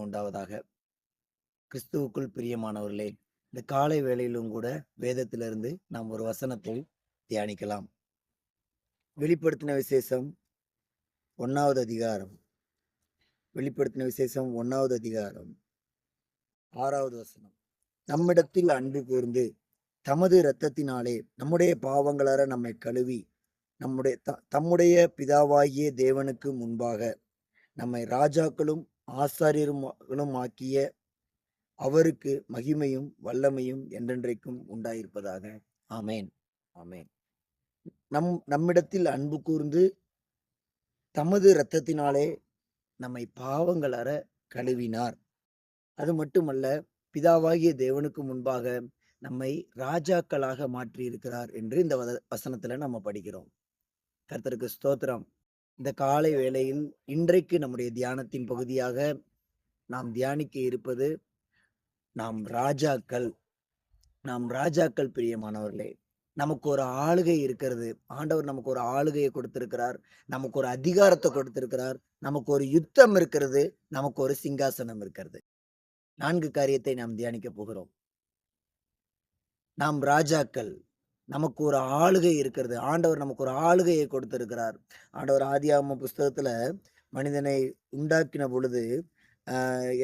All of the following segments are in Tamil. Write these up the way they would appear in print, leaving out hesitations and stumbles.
உண்டாவதாக. கிறிஸ்துவுக்குள் பிரியமானவர்களே, இந்த காலை வேளையிலும் கூட வேதத்திலிருந்து நாம் ஒரு வசனத்தை தியானிக்கலாம். வெளிப்படுத்தின விசேஷம் 1வது அதிகாரம். வெளிப்படுத்தின விசேஷம் 1வது அதிகாரம் 6வது வசனம். நம்மிடத்தில் அன்பு கூர்ந்து தமது இரத்தத்தினாலே நம்முடைய பாவங்களற நம்மை கழுவி தம்முடைய பிதாவாகிய தேவனுக்கு முன்பாக நம்மை ராஜாக்களும் ஆசாரியர்களும் ஆக்கிய அவருக்கு மகிமையும் வல்லமையும் என்றென்றைக்கும் உண்டாயிருப்பதாக. ஆமேன், ஆமேன். நம்மிடத்தில் அன்பு கூர்ந்து தமது இரத்தத்தினாலே நம்மை பாவங்களற கழுவினார். அது மட்டுமல்ல, பிதாவாகிய தேவனுக்கு முன்பாக நம்மை ராஜாக்களாக மாற்றி இருக்கிறார் என்று இந்த வசனத்துல நம்ம படிக்கிறோம். கர்த்தருக்கு ஸ்தோத்திரம். இந்த காலை வேளையில் இன்றைக்கு நம்முடைய தியானத்தின் பகுதியாக நாம் தியானிக்க இருப்பது நாம் ராஜாக்கள் பிரியமானவர்களே. நமக்கு ஒரு ஆளுகை இருக்கிறது. ஆண்டவர் நமக்கு ஒரு ஆளுகையை கொடுத்திருக்கிறார், நமக்கு ஒரு அதிகாரத்தை கொடுத்திருக்கிறார், நமக்கு ஒரு யுத்தம் இருக்கிறது, நமக்கு ஒரு சிங்காசனம் இருக்கிறது. 4 காரியத்தை நாம் தியானிக்க போகிறோம். நாம் ராஜாக்கள், நமக்கு ஒரு ஆளுகை இருக்கிறது. ஆண்டவர் நமக்கு ஒரு ஆளுகையை கொடுத்திருக்கிறார். ஆண்டவர் ஆதியாகம புஸ்தகத்துல மனிதனை உண்டாக்கின பொழுது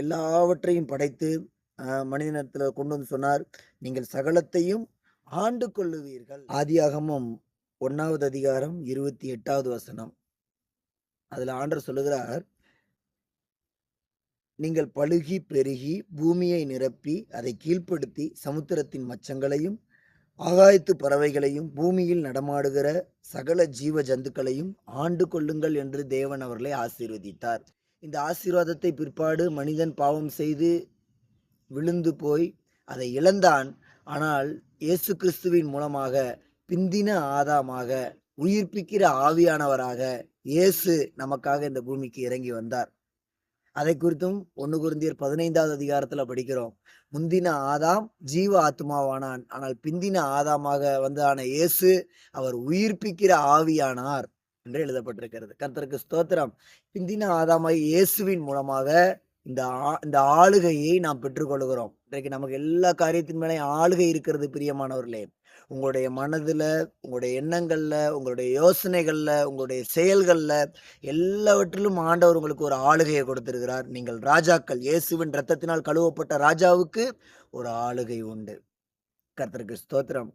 எல்லாவற்றையும் படைத்து மனிதனத்துல கொண்டு வந்து சொன்னார், நீங்கள் சகலத்தையும் ஆண்டு கொள்ளுவீர்கள். ஆதியாகமம் 1வது அதிகாரம் 28வது வசனம். அதுல ஆண்டவர் சொல்லுகிறார், நீங்கள் பலுகி பெருகி பூமியை நிரப்பி அதை கீழ்ப்படுத்தி சமுத்திரத்தின் மச்சங்களையும் ஆகாயத்து பறவைகளையும் பூமியில் நடமாடுகிற சகல ஜீவ ஜந்துக்களையும் ஆண்டு கொள்ளுங்கள் என்று தேவன் அவர்களை ஆசீர்வதித்தார். இந்த ஆசீர்வாதத்தை பிற்பாடு மனிதன் பாவம் செய்து விழுந்து போய் அதை இழந்தான். ஆனால் இயேசு கிறிஸ்துவின் மூலமாக பிந்தின ஆதாமாக உயிர்ப்பிக்கிற ஆவியானவராக இயேசு நமக்காக இந்த பூமிக்கு இறங்கி வந்தார். அதை குறித்தும் 1 கொரிந்தியர் 15வது அதிகாரத்துல படிக்கிறோம். முந்தின ஆதாம் ஜீவ ஆத்மாவானான், ஆனால் பிந்தின ஆதாமாக வந்தான இயேசு அவர் உயிர்ப்பிக்கிற ஆவியானார் என்று எழுதப்பட்டிருக்கிறது. கர்த்தருக்கு ஸ்தோத்திரம். பிந்தின ஆதாமாய் இயேசுவின் மூலமாக இந்த ஆளுகையை நாம் பெற்றுக்கொள்கிறோம். இன்றைக்கு நமக்கு எல்லா காரியத்தின் மேலே ஆளுகை இருக்கிறது பிரியமானவர்களே. உங்களுடைய மனதுல, உங்களுடைய எண்ணங்கள்ல, உங்களுடைய யோசனைகள்ல, உங்களுடைய செயல்கள்ல எல்லாவற்றிலும் ஆண்டவர் உங்களுக்கு ஒரு ஆளுகையை கொடுத்திருக்கிறார். நீங்கள் ராஜாக்கள். இயேசுவின் இரத்தத்தினால் கழுவப்பட்ட ராஜாவுக்கு ஒரு ஆளுகை உண்டு. கர்த்தருக்கு ஸ்தோத்திரம்.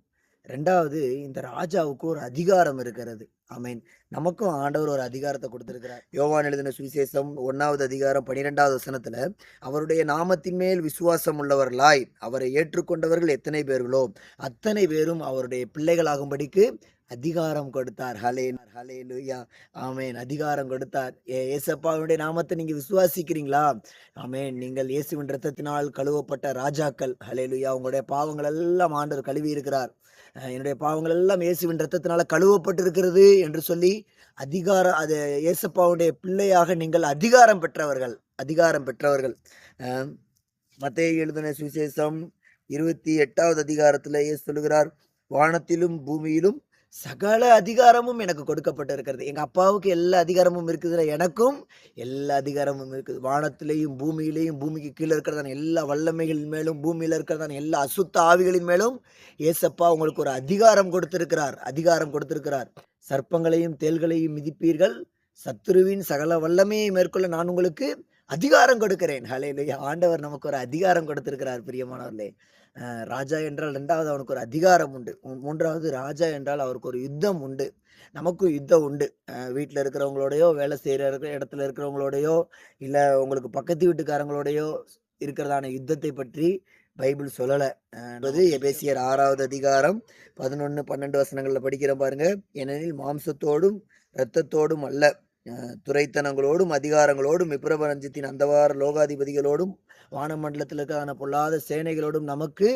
2வது, இந்த ராஜாவுக்கு ஒரு அதிகாரம் இருக்கிறது. ஆமேன். நமக்கும் ஆண்டவர் ஒரு அதிகாரத்தை கொடுத்திருக்கிறார். யோவான் எழுதின சுவிசேஷம் 1வது அதிகாரம் 12வது வசனத்துல, அவருடைய நாமத்தின் மேல் விசுவாசம் உள்ளவர்களாய் அவரை ஏற்றுக்கொண்டவர்கள் எத்தனை பேர்களோ அத்தனை பேரும் அவருடைய பிள்ளைகளாகும்படிக்கு அதிகாரம் கொடுத்தார். ஹல்லேலூயா, ஆமேன். அதிகாரம் கொடுத்தார். ஏசப்பாவுடைய நாமத்தை நீங்க விசுவாசிக்கிறீங்களா? ஆமேன். நீங்கள் இயேசுவின் இரத்தத்தினால் கழுவப்பட்ட ராஜாக்கள். ஹல்லேலூயா. உங்களுடைய பாவங்கள் எல்லாம் ஆண்டவர் கழுவி இருக்கிறார். என்னுடைய பாவங்கள் எல்லாம் இயேசுவின் இரத்தத்தினால கழுவப்பட்டிருக்கிறது என்று சொல்லி அது இயேசப்பாவுடைய பிள்ளையாக நீங்கள் அதிகாரம் பெற்றவர்கள். மத்தேயு எழுதின சுவிசேஷம் 28வது அதிகாரத்துல இயேசு சொல்லுகிறார், வானத்திலும் பூமியிலும் சகல அதிகாரமும் எனக்கு கொடுக்கப்பட்டிருக்கிறது. எங்க அப்பாவுக்கு எல்லா அதிகாரமும் இருக்குதுல, எனக்கும் எல்லா அதிகாரமும் இருக்குது. வானத்திலேயும் பூமியிலேயும், பூமிக்கு கீழே இருக்கிறதான எல்லா வல்லமைகளின் மேலும், பூமியில இருக்கிறதான எல்லா அசுத்த ஆவிகளின் மேலும் ஏசப்பா உங்களுக்கு ஒரு அதிகாரம் கொடுத்திருக்கிறார். சர்ப்பங்களையும் தேள்களையும் மிதிப்பீர்கள், சத்துருவின் சகல வல்லமையை மேற்கொள்ள நான் உங்களுக்கு அதிகாரம் கொடுக்கிறேன். ஹல்லேலூயா. ஆண்டவர் நமக்கு ஒரு அதிகாரம் கொடுத்திருக்கிறார் பிரியமானவர்களே. ராஜா என்றால் 2வது அவனுக்கு ஒரு அதிகாரம் உண்டு. 3வது ராஜா என்றால் அவருக்கு ஒரு யுத்தம் உண்டு. நமக்கும் யுத்தம் உண்டு. வீட்டில் இருக்கிறவங்களோடையோ, வேலை செய்கிற இடத்துல இருக்கிறவங்களோடையோ, இல்லை உங்களுக்கு பக்கத்து வீட்டுக்காரங்களோடையோ இருக்கிறதான யுத்தத்தை பற்றி பைபிள் சொல்லலை. எபேசியர் 6வது அதிகாரம் 11, 12 வசனங்கள்ல படிக்கிறோம் பாருங்க. ஏனெனில் மாம்சத்தோடும் இரத்தத்தோடும் அல்ல, துரைத்தனங்களோடும் அதிகாரங்களோடும் விப்ரபஞ்சத்தின் அந்தவார லோகாதிபதிகளோடும் வானமண்டலத்தில் இருக்கிற பொல்லாத சேனைகளோடும் நமக்கு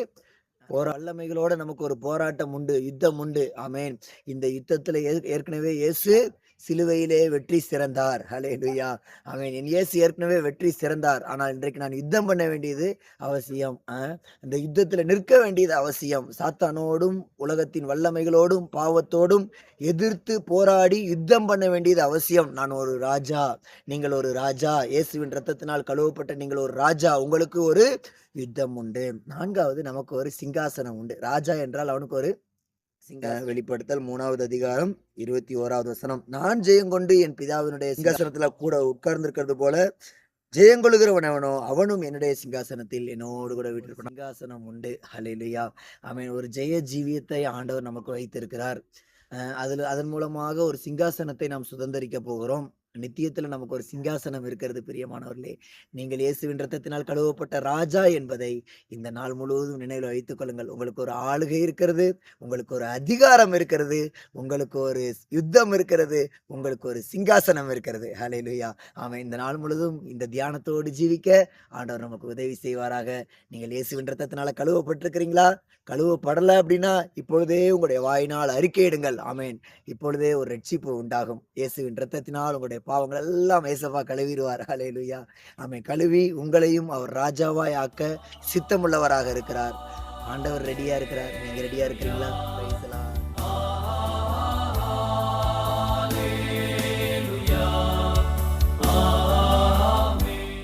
வல்லமைகளோட நமக்கு ஒரு போராட்டம் உண்டு, யுத்தம் உண்டு. ஆமேன். இந்த யுத்தத்துல ஏற்கனவே இயேசு சிலுவையிலே வெற்றி சிறந்தார். ஹல்லேலூயா. ஆமென். என் இயேசு ஏற்கனவே வெற்றி சிறந்தார். ஆனால் இன்றைக்கு நான் யுத்தம் பண்ண வேண்டியது அவசியம். அந்த யுத்தத்தில நிற்க வேண்டியது அவசியம். சாத்தானோடும், உலகத்தின் வல்லமைகளோடும், பாவத்தோடும் எதிர்த்து போராடி யுத்தம் பண்ண வேண்டியது அவசியம். நான் ஒரு ராஜா. நீங்கள் ஒரு ராஜா. இயேசுவின் இரத்தத்தினால் கழுவப்பட்ட நீங்கள் ஒரு ராஜா. உங்களுக்கு ஒரு யுத்தம் உண்டு. 4வது நமக்கு ஒரு சிங்காசனம் உண்டு. ராஜா என்றால் அவனுக்கு ஒரு வெளிப்படுத்தல் 3வது அதிகாரம் 21வது வசனம். நான் ஜெயங்கொண்டு என் பிதாவினுடைய சிங்காசனத்துல கூட உட்கார்ந்திருக்கிறது போல ஜெயங்கொள்கிறவன் எவனோ அவனும் என்னுடைய சிங்காசனத்தில் என்னோடு கூட வீட்டிருப்பான். சிங்காசனம் உண்டு. ஹல்லேலூயா. ஆமென். ஒரு ஜெய ஜீவியத்தை ஆண்டவர் நமக்கு வைத்திருக்கிறார். அதன் மூலமாக ஒரு சிங்காசனத்தை நாம் சுதந்தரிக்க போகிறோம். நித்தியத்துல நமக்கு ஒரு சிங்காசனம் இருக்கிறது பிரியமானவர்களே. நீங்கள் இயேசுவின் இரத்தத்தினால் கழுவப்பட்ட ராஜா என்பதை இந்த நாள் முழுவதும் நினைவில் வைத்துக் கொள்ளுங்கள். உங்களுக்கு ஒரு ஆளுகை இருக்கிறது, உங்களுக்கு ஒரு அதிகாரம் இருக்கிறது, உங்களுக்கு ஒரு யுத்தம் இருக்கிறது, உங்களுக்கு ஒரு சிங்காசனம் இருக்கிறது. ஹல்லேலூயா. ஆமென். இந்த நாள் முழுவதும் இந்த தியானத்தோடு ஜீவிக்க ஆண்டவர் நமக்கு உதவி செய்வாராக. நீங்கள் இயேசுவின் இரத்தத்தினால கழுவப்பட்டிருக்கிறீங்களா? கழுவப்படல அப்படின்னா இப்பொழுதே உங்களுடைய வாயினால் அறிக்கையிடுங்கள். ஆமென். இப்பொழுதே ஒரு ரட்சிப்பு உண்டாகும். இயேசுவின் இரத்தத்தினால் உங்களுடைய பாவங்கள் எல்லாம் ஏசப்பா கழுவிடுவார். ஹல்லேலூயா. ஆமென். கழுவி உங்களையும் அவர் ராஜாவாய் ஆக்க சித்தமுள்ளவராக இருக்கிறார். ஆண்டவர் ரெடியா இருக்கிறார். நீங்க ரெடியா இருக்கிறீங்களா?